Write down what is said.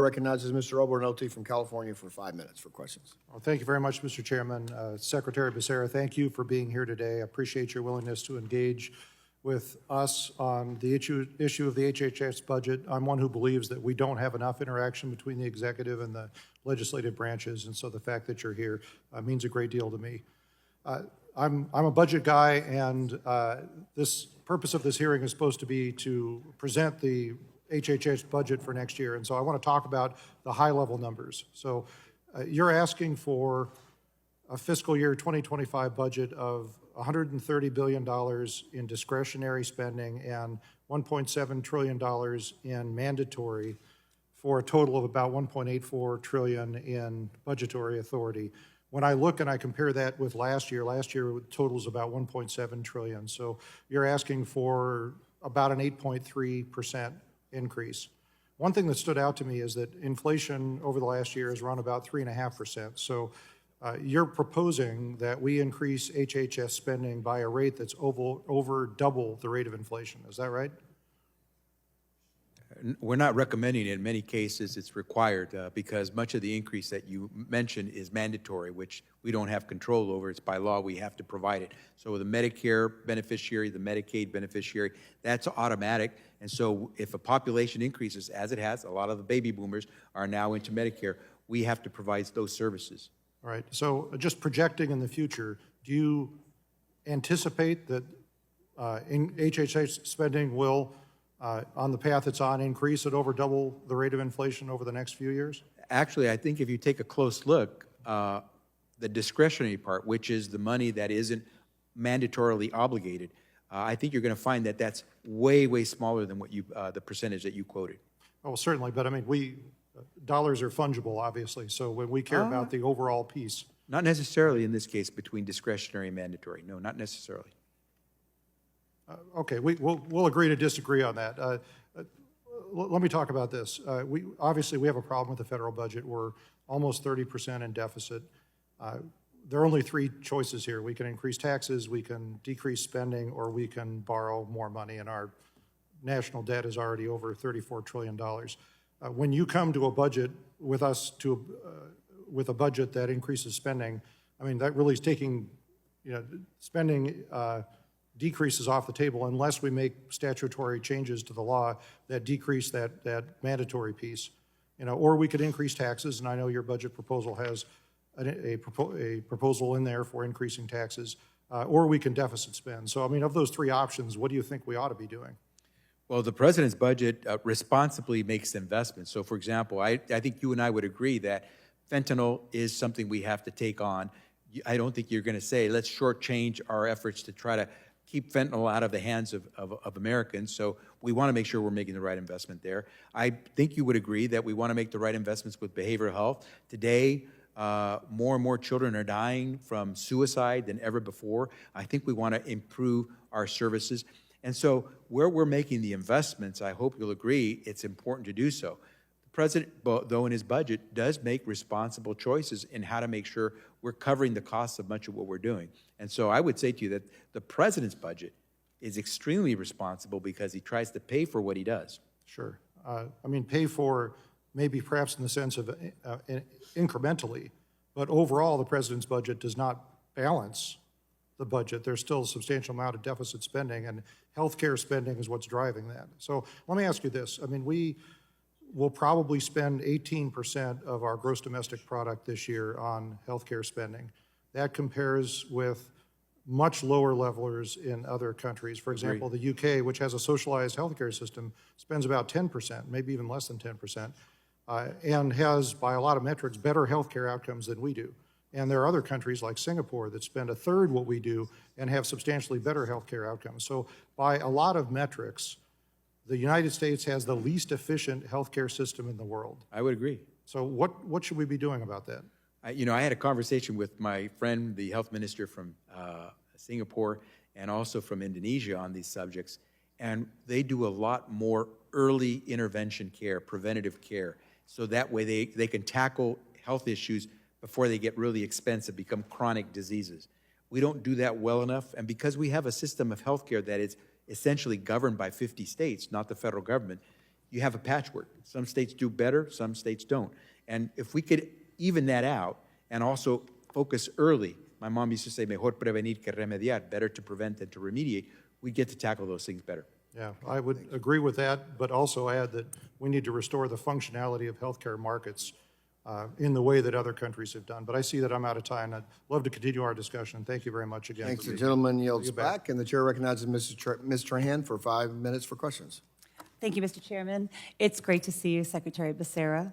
Recognizes Mr. Obernolte from California for 5 minutes for questions. Well, thank you very much, Mr. Chairman. Secretary Becerra, thank you for being here today. I appreciate your willingness to engage with us on the issue of the HHS budget. I'm one who believes that we don't have enough interaction between the executive and the legislative branches, and so the fact that you're here means a great deal to me. I'm a budget guy, and this purpose of this hearing is supposed to be to present the HHS budget for next year, and so I want to talk about the high-level numbers. So you're asking for a fiscal year 2025 budget of $130 billion in discretionary spending and $1.7 trillion in mandatory, for a total of about $1.84 trillion in budgetary authority. When I look and I compare that with last year totals about $1.7 trillion. So you're asking for about an 8.3% increase. One thing that stood out to me is that inflation over the last year has run about 3.5%. So you're proposing that we increase HHS spending by a rate that's over double the rate of inflation. Is that right? We're not recommending it. In many cases, it's required because much of the increase that you mentioned is mandatory, which we don't have control over. It's by law. We have to provide it. So the Medicare beneficiary, the Medicaid beneficiary, that's automatic. And so if a population increases, as it has, a lot of the baby boomers are now into Medicare, we have to provide those services. All right. So just projecting in the future, do you anticipate that HHS spending will on the path it's on, increase at over double the rate of inflation over the next few years? Actually, I think if you take a close look, the discretionary part, which is the money that isn't mandatorily obligated, I think you're going to find that that's way, way smaller than what you, the percentage that you quoted. Oh, certainly, but I mean, dollars are fungible, obviously, so when we care about the overall piece. Not necessarily in this case between discretionary and mandatory. No, not necessarily. Okay, we'll agree to disagree on that. Let me talk about this. Obviously, we have a problem with the federal budget. We're almost 30% in deficit. There are only three choices here. We can increase taxes, we can decrease spending, or we can borrow more money, and our national debt is already over $34 trillion. When you come to a budget with us with a budget that increases spending, I mean, that really is taking, spending decreases off the table unless we make statutory changes to the law that decrease that mandatory piece. Or we could increase taxes, and I know your budget proposal has a proposal in there for increasing taxes, or we can deficit spend. So, I mean, of those three options, what do you think we ought to be doing? Well, the president's budget responsibly makes investments. So, for example, I think you and I would agree that fentanyl is something we have to take on. I don't think you're going to say, let's shortchange our efforts to try to keep fentanyl out of the hands of Americans. So we want to make sure we're making the right investment there. I think you would agree that we want to make the right investments with behavioral health. Today, more and more children are dying from suicide than ever before. I think we want to improve our services. And so where we're making the investments, I hope you'll agree, it's important to do so. The president, though, in his budget, does make responsible choices in how to make sure we're covering the costs of much of what we're doing. And so I would say to you that the president's budget is extremely responsible because he tries to pay for what he does. Sure. I mean, pay for maybe perhaps in the sense of incrementally, but overall the president's budget does not balance the budget. There's still a substantial amount of deficit spending, and healthcare spending is what's driving that. So let me ask you this. I mean, we will probably spend 18% of our gross domestic product this year on healthcare spending. That compares with much lower levelers in other countries. For example, the UK, which has a socialized healthcare system, spends about 10%, maybe even less than 10%, and has, by a lot of metrics, better healthcare outcomes than we do. And there are other countries like Singapore that spend a third what we do and have substantially better healthcare outcomes. So by a lot of metrics, the United States has the least efficient healthcare system in the world. I would agree. So what should we be doing about that? I had a conversation with my friend, the health minister from Singapore, and also from Indonesia on these subjects, and they do a lot more early intervention care, preventative care, so that way they can tackle health issues before they get really expensive, become chronic diseases. We don't do that well enough, and because we have a system of healthcare that is essentially governed by 50 states, not the federal government, you have a patchwork. Some states do better, some states don't. And if we could even that out and also focus early, my mom used to say, mejor prevenir que remediar, better to prevent than to remediate, we get to tackle those things better. Yeah, I would agree with that, but also add that we need to restore the functionality of healthcare markets in the way that other countries have done. But I see that I'm out of time. I'd love to continue our discussion. Thank you very much again. Thanks. for The being- gentleman yields you back. back, and the chair recognizes Ms. Trahan for 5 minutes for questions. Thank you, Mr. Chairman. It's great to see you, Secretary Becerra.